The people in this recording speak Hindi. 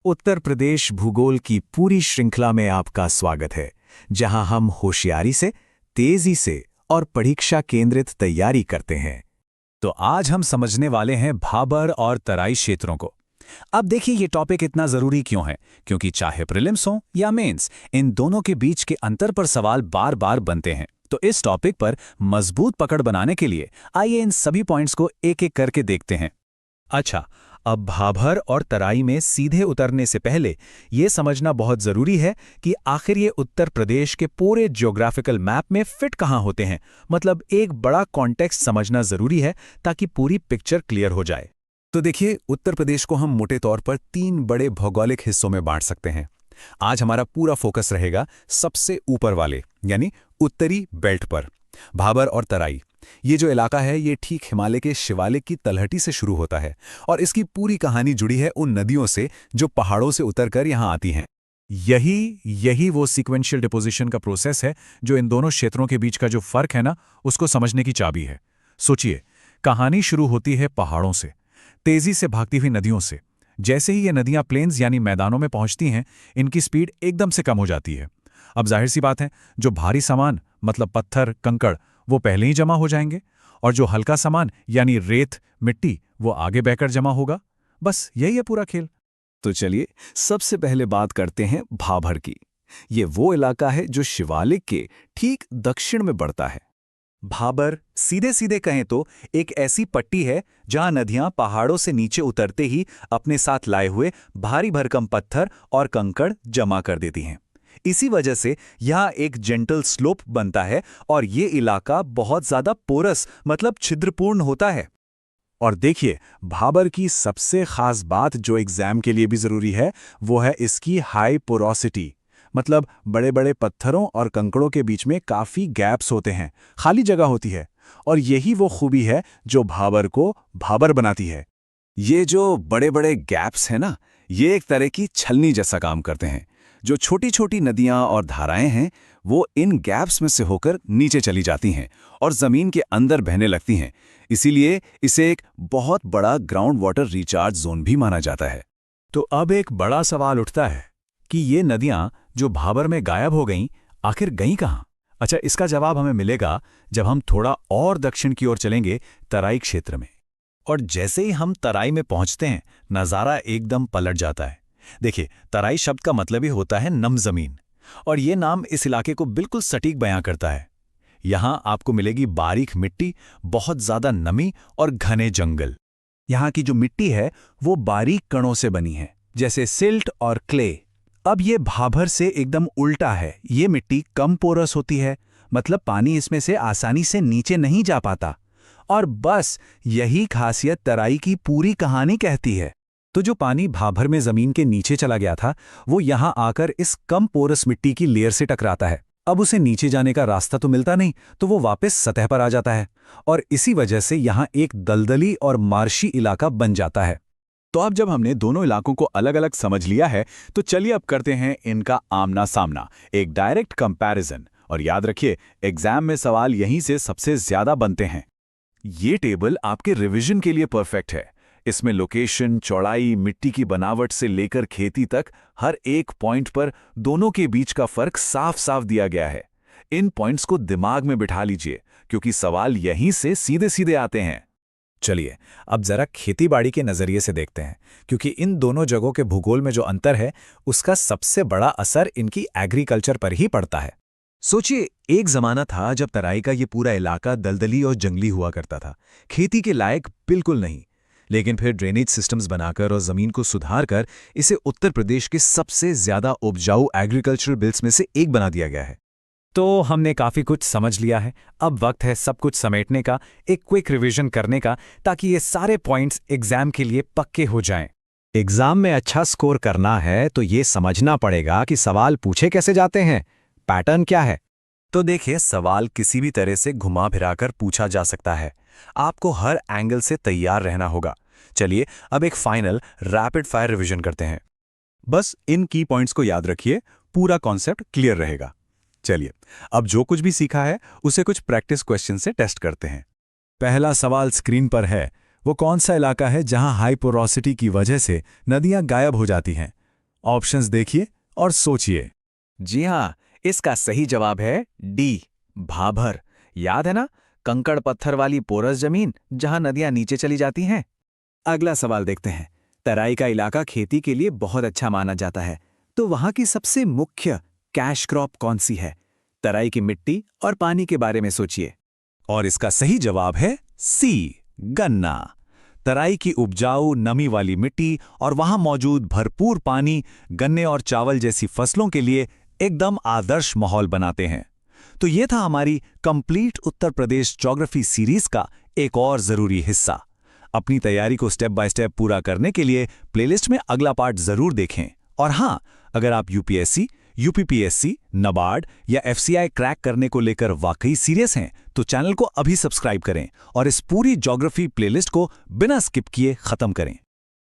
उत्तर प्रदेश भूगोल की पूरी श्रृंखला में आपका स्वागत है, जहां हम होशियारी से, तेजी से और परीक्षा केंद्रित तैयारी करते हैं। तो आज हम समझने वाले हैं भाबर और तराई क्षेत्रों को। अब देखिए ये टॉपिक इतना जरूरी क्यों है, क्योंकि चाहे प्रीलिम्स हो या मेंस, इन दोनों के बीच के अंतर पर सवाल बार बार बनते हैं। तो इस टॉपिक पर मजबूत पकड़ बनाने के लिए आइए इन सभी पॉइंट्स को एक एक करके देखते हैं। अच्छा, अब भाबर और तराई में सीधे उतरने से पहले ये समझना बहुत जरूरी है कि आखिर ये उत्तर प्रदेश के पूरे ज्योग्राफिकल मैप में फिट कहाँ होते हैं। मतलब एक बड़ा कॉन्टेक्स्ट समझना जरूरी है ताकि पूरी पिक्चर क्लियर हो जाए। तो देखिए, उत्तर प्रदेश को हम मोटे तौर पर 3 बड़े भौगोलिक हिस्सों में बांट सकते हैं। आज हमारा पूरा फोकस रहेगा सबसे ऊपर वाले यानी उत्तरी बेल्ट पर, भाबर और तराई। ये जो इलाका है ये ठीक हिमालय के शिवालिक की तलहटी से शुरू होता है और इसकी पूरी कहानी जुड़ी है उन नदियों से जो पहाड़ों से उतरकर यहाँ आती हैं। यही वो सीक्वेंशियल डिपोजिशन का प्रोसेस है जो इन दोनों क्षेत्रों के बीच का जो फर्क है ना, उसको समझने की चाबी है। सोचिए, कहानी शुरू होती है पहाड़ों से, तेजी से भागती हुई नदियों से। जैसे ही ये नदियां प्लेन्स यानी मैदानों में पहुंचती हैं, इनकी स्पीड एकदम से कम हो जाती है। अब जाहिर सी बात है, जो भारी सामान मतलब पत्थर, कंकड़, वो पहले ही जमा हो जाएंगे और जो हल्का सामान यानी रेत, मिट्टी, वो आगे बहकर जमा होगा। बस यही है पूरा खेल। तो चलिए सबसे पहले बात करते हैं भाबर की। ये वो इलाका है जो शिवालिक के ठीक दक्षिण में बढ़ता है। भाबर सीधे सीधे कहें तो एक ऐसी पट्टी है जहां नदियां पहाड़ों से नीचे उतरते ही अपने साथ लाए हुए भारी भरकम पत्थर और कंकड़ जमा कर देती हैं। इसी वजह से यहाँ एक जेंटल स्लोप बनता है और ये इलाका बहुत ज्यादा पोरस मतलब छिद्रपूर्ण होता है। और देखिए, भाबर की सबसे खास बात जो एग्जाम के लिए भी जरूरी है वो है इसकी हाई पोरोसिटी। मतलब बड़े बड़े पत्थरों और कंकड़ों के बीच में काफी गैप्स होते हैं, खाली जगह होती है। और यही वो खूबी है जो भाबर को भाबर बनाती है। ये जो बड़े बड़े गैप्स हैं ना, ये एक तरह की छलनी जैसा काम करते हैं। जो छोटी छोटी नदियां और धाराएं हैं वो इन गैप्स में से होकर नीचे चली जाती हैं और जमीन के अंदर बहने लगती हैं। इसीलिए इसे एक बहुत बड़ा ग्राउंड वाटर रिचार्ज जोन भी माना जाता है। तो अब एक बड़ा सवाल उठता है कि ये नदियां जो भाबर में गायब हो गईं, आखिर गईं कहां? अच्छा, इसका जवाब हमें मिलेगा जब हम थोड़ा और दक्षिण की ओर चलेंगे, तराई क्षेत्र में। और जैसे ही हम तराई में पहुंचते हैं, नज़ारा एकदम पलट जाता है। देखिए, तराई शब्द का मतलब ही होता है नम जमीन, और ये नाम इस इलाके को बिल्कुल सटीक बयां करता है। यहां आपको मिलेगी बारीक मिट्टी, बहुत ज्यादा नमी और घने जंगल। यहां की जो मिट्टी है वो बारीक कणों से बनी है, जैसे सिल्ट और क्ले। अब ये भाबर से एकदम उल्टा है। ये मिट्टी कम पोरस होती है, मतलब पानी इसमें से आसानी से नीचे नहीं जा पाता। और बस यही खासियत तराई की पूरी कहानी कहती है। तो जो पानी भाबर में जमीन के नीचे चला गया था, वो यहां आकर इस कम पोरस मिट्टी की लेयर से टकराता है। अब उसे नीचे जाने का रास्ता तो मिलता नहीं, तो वो वापस सतह पर आ जाता है और इसी वजह से यहां एक दलदली और मार्शी इलाका बन जाता है। तो अब जब हमने दोनों इलाकों को अलग अलग समझ लिया है, तो चलिए अब करते हैं इनका आमना सामना, एक डायरेक्ट कंपैरिजन। और याद रखिए, एग्जाम में सवाल यहीं से सबसे ज्यादा बनते हैं। ये टेबल आपके रिवीजन के लिए परफेक्ट है। इसमें लोकेशन, चौड़ाई, मिट्टी की बनावट से लेकर खेती तक हर एक पॉइंट पर दोनों के बीच का फर्क साफ साफ दिया गया है। इन पॉइंट्स को दिमाग में बिठा लीजिए क्योंकि सवाल यहीं से सीधे सीधे आते हैं। चलिए अब जरा खेतीबाड़ी के नजरिए से देखते हैं, क्योंकि इन दोनों जगहों के भूगोल में जो अंतर है उसका सबसे बड़ा असर इनकी एग्रीकल्चर पर ही पड़ता है। सोचिए, एक जमाना था जब तराई का ये पूरा इलाका दलदली और जंगली हुआ करता था, खेती के लायक बिल्कुल नहीं। लेकिन फिर ड्रेनेज सिस्टम्स बनाकर और जमीन को सुधार कर इसे उत्तर प्रदेश के सबसे ज्यादा उपजाऊ एग्रीकल्चरल बेल्ट्स में से एक बना दिया गया है। तो हमने काफी कुछ समझ लिया है। अब वक्त है सब कुछ समेटने का, एक क्विक रिवीजन करने का, ताकि ये सारे पॉइंट्स एग्जाम के लिए पक्के हो जाएं। एग्जाम में अच्छा स्कोर करना है तो ये समझना पड़ेगा कि सवाल पूछे कैसे जाते हैं, पैटर्न क्या है। तो देखिए, सवाल किसी भी तरह से घुमा फिराकर पूछा जा सकता है। आपको हर एंगल से तैयार रहना होगा। चलिए अब एक फाइनल रैपिड फायर रिवीजन करते हैं। बस इन की पॉइंट्स को याद रखिए, पूरा कॉन्सेप्ट क्लियर रहेगा। चलिए अब जो कुछ भी सीखा है उसे कुछ प्रैक्टिस क्वेश्चन से टेस्ट करते हैं। पहला सवाल स्क्रीन पर है, वो कौन सा इलाका है जहां हाई पोरोसिटी की वजह से नदियां गायब हो जाती हैं? ऑप्शंस देखिए और सोचिए। जी हाँ, इसका सही जवाब है डी, भाभर। याद है ना, कंकड़ पत्थर वाली पोरस जमीन जहां नदियां नीचे चली जाती हैं। अगला सवाल देखते हैं। तराई का इलाका खेती के लिए बहुत अच्छा माना जाता है, तो वहां की सबसे मुख्य कैश क्रॉप कौन सी है? तराई की मिट्टी और पानी के बारे में सोचिए। और इसका सही जवाब है सी, गन्ना। तराई की उपजाऊ नमी वाली मिट्टी और वहां मौजूद भरपूर पानी गन्ने और चावल जैसी फसलों के लिए एकदम आदर्श माहौल बनाते हैं। तो ये था हमारी complete Uttar Pradesh geography series का एक और जरूरी हिस्सा। अपनी तैयारी को स्टेप बाय स्टेप पूरा करने के लिए प्लेलिस्ट में अगला पार्ट जरूर देखें। और हां, अगर आप यूपीएससी, यूपीपीएससी, नाबार्ड या एफसीआई क्रैक करने को लेकर वाकई सीरियस हैं, तो चैनल को अभी सब्सक्राइब करें और इस पूरी ज्योग्राफी प्लेलिस्ट को बिना स्किप किए खत्म करें।